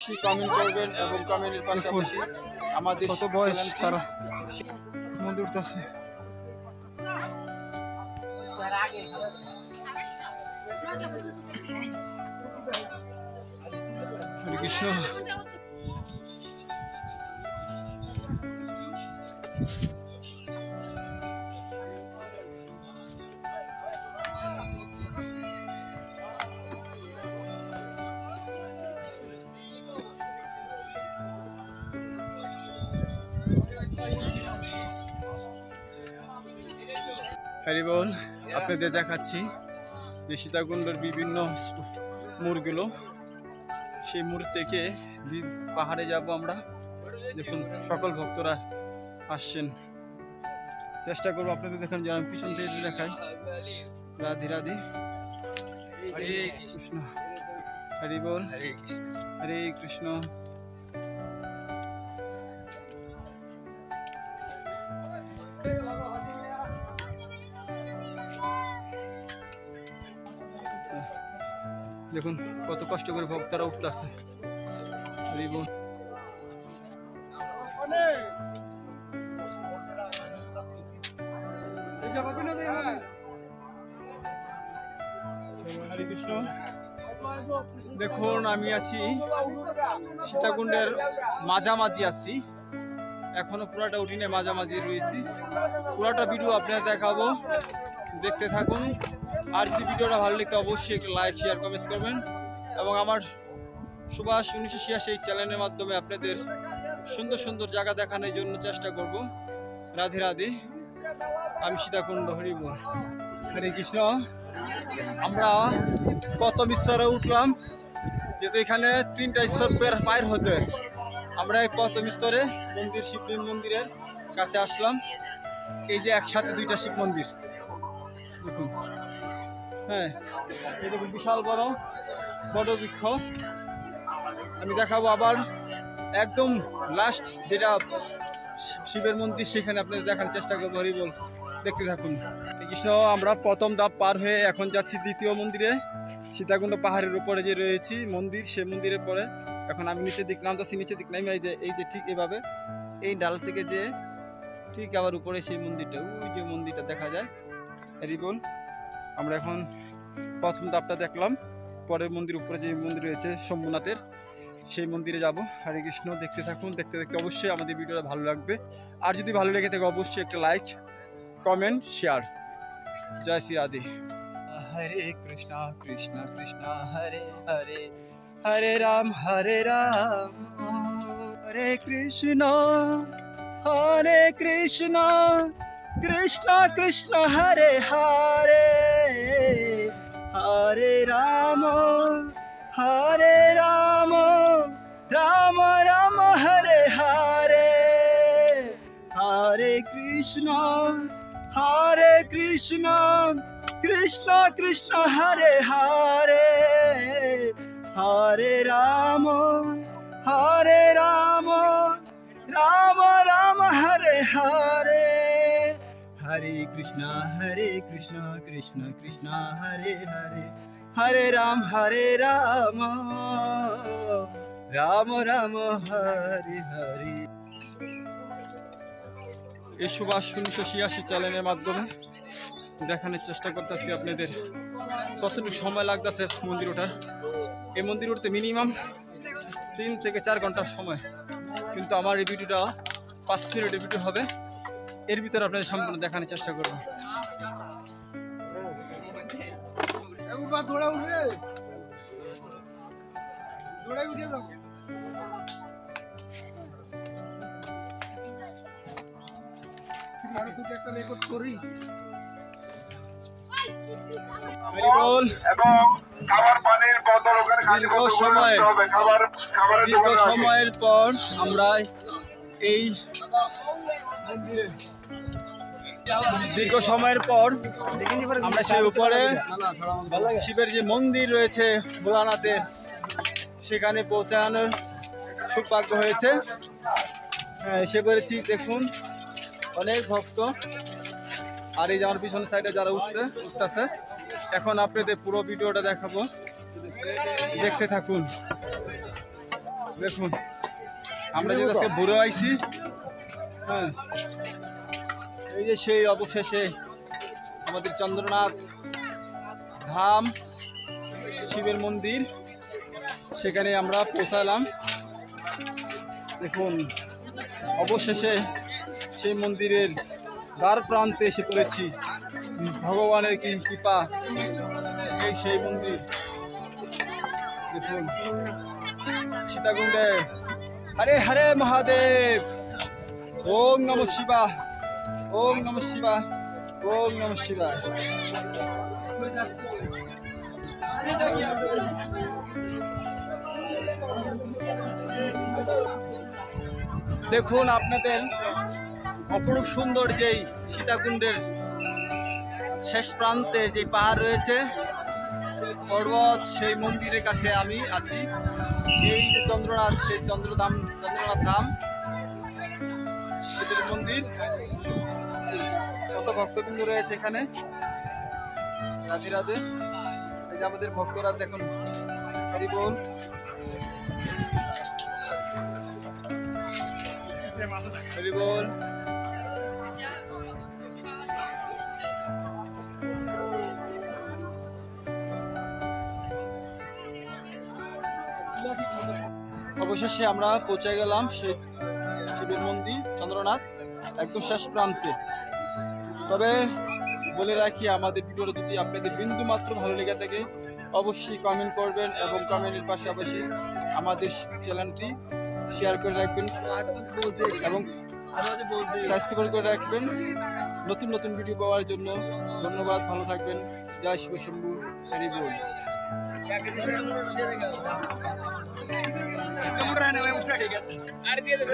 অবশ্যই কমেন্ট করবেন এবং কমেন্টের পাশাপাশি আমাদের কত বয়স তারা মন্দির উঠতেছে। হরে কৃষ্ণ। হরি বল। আপনাদের দেখাচ্ছি যে সীতাকুণ্ডের বিভিন্ন মোড়গুলো, সেই মোড় থেকে পাহাড়ে যাব আমরা। দেখুন সকল ভক্তরা আসছেন, চেষ্টা করবো আপনাদের দেখান যে আমি পিছন থেকে দেখাই। রাধে রাধে, হরে কৃষ্ণ, হরি বল, হরে কৃষ্ণ। দেখুন কত কষ্ট করে ভক্তরা উঠতেছে। হরি বল। হরে কৃষ্ণ। দেখুন আমি আছি সীতাকুণ্ডের মাঝামাঝি আছি, এখনো পুরাটা উঠিনে মাঝামাঝি রয়েছি। পুরাটা ভিডিও আপনাদের দেখাবো, দেখতে থাকুন। আর যদি ভিডিওটা ভালো লাগতে অবশ্যই একটা লাইক শেয়ার কমেন্ট করবেন এবং আমার সুভাষ 1986 এই চ্যানেলের মাধ্যমে আপনাদের সুন্দর সুন্দর জায়গা দেখানোর জন্য চেষ্টা করব। রাধে রাধে, আমি সীতাকুণ্ড। হরি বল। হরে কৃষ্ণ। আমরা প্রথম স্তরে উঠলাম, যেহেতু এখানে 3টা স্তর পার হতে, আমরা এই প্রথম স্তরে মন্দির শিবলিঙ্গ মন্দিরের কাছে আসলাম। এই যে একসাথে 2টা শিব মন্দির দেখুন। হ্যাঁ, এই দেখুন বিশাল বড় বৃক্ষ। আমি দেখাবো আবার একদম লাস্ট যেটা শিবের মন্দির, সেখানে আপনাদের দেখার চেষ্টা করবো। হরি বল, দেখতে থাকুন। কৃষ্ণ। আমরা প্রথম ধাপ পার হয়ে এখন যাচ্ছি দ্বিতীয় মন্দিরে। সীতাকুণ্ড পাহাড়ের উপরে যে রয়েছে মন্দির, সে মন্দিরের পরে এখন আমি নিচে দিক নামতেছি। নিচে দিক নামি এই যে ঠিক এভাবে এই ডাল থেকে যে ঠিক আবার উপরে সেই মন্দিরটা, ওই যে মন্দিরটা দেখা যায়। হরি বল। আমরা এখন প্রথম ধাপটা দেখলাম, পরের মন্দির উপরে যে মন্দির রয়েছে শম্ভুনাথের, সেই মন্দিরে যাব। হরে কৃষ্ণ। দেখতে থাকুন, দেখতে দেখতে অবশ্যই আমাদের ভিডিওটা ভালো লাগবে। আর যদি ভালো লেগে থাকে অবশ্যই একটা লাইক কমেন্ট শেয়ার। জয় শ্রী রাধে। হরে কৃষ্ণ কৃষ্ণ কৃষ্ণ হরে হরে, হরে রাম হরে কৃষ্ণ কৃষ্ণ কৃষ্ণ হরে হরে, হরে রাম রাম রাম হরে হরে, হরে কৃষ্ণ কৃষ্ণ কৃষ্ণ হরে হরে, হরে রাম রাম রাম হরে হরে, হরে কৃষ্ণ কৃষ্ণ কৃষ্ণ হরে হরে, হরে রাম রাম রাম হরে হরে। এই সুভাষ 1986 চ্যানেলের মাধ্যমে দেখানোর চেষ্টা করতেছি আপনাদের কতটুকু সময় লাগতেছে মন্দির ওঠার। এই মন্দির উঠতে মিনিমাম 3 থেকে 4 ঘন্টার সময়, কিন্তু আমার এই ভিডিওটা 5 মিনিটের ভিডিও হবে। এর ভিতরে আপনাদের সম্পূর্ণ দেখানোর চেষ্টা করব। দীর্ঘ সময়ের পর আমরা এই আমরা সেই উপরে শিবের যে মন্দির রয়েছে ভোলানাথের, সেখানে পৌঁছানোর সৌভাগ্য হয়েছে। এসে পড়েছি। দেখুন অনেক ভক্ত, আর এই যে আমার পিছনের সাইডে যারা উঠতেছে। এখন আপনাদের পুরো ভিডিওটা দেখাবো, দেখতে থাকুন। দেখুন আমরা যে কাছে বুড়ো আইছি, হ্যাঁ এই যে সেই অবশেষে আমাদের চন্দ্রনাথ ধাম শিবের মন্দির, সেখানে আমরা পৌঁছালাম। দেখুন অবশেষে সেই মন্দিরের দ্বার প্রান্তে এসে পড়েছি। ভগবানের কি কৃপা, এই সেই মন্দির। দেখুন সীতাকুণ্ডে হরে হরে মহাদেব, ওম নমঃ শিবায়, ওম নমঃ শিবায়, ওম নমঃ শিবায়। দেখুন আপনাদের অপরূপ সুন্দর যেই সীতাকুণ্ডের শেষ প্রান্তে যে পাহাড় রয়েছে পর্বত, সেই মন্দিরের কাছে আমি আছি। এই যে চন্দ্রনাথ, সেই চন্দ্রনাথ ধাম শিবের মন্দির। কত ভক্তবৃন্দ রয়েছে এখানে, রাধে রাধে। এই যে আমাদের ভক্তরা দেখুন, হরি বল। হরি বল। অবশেষে আমরা পৌঁছে গেলাম সেই শিবের মন্দির চন্দ্রনাথ একদম শেষ প্রান্তে। তবে বলে রাখি, আমাদের ভিডিওটা যদি আপনাদের বিন্দু মাত্র ভালো লেগে থাকে অবশ্যই কমেন্ট করবেন এবং কমেন্টের পাশাপাশি আমাদের চ্যানেলটি শেয়ার করে রাখবেন এবং সাবস্ক্রাইব করে রাখবেন নতুন নতুন ভিডিও পাওয়ার জন্য। ধন্যবাদ, ভালো থাকবেন। জয় শিব শম্ভু, হরি বল। আর দিয়ে দে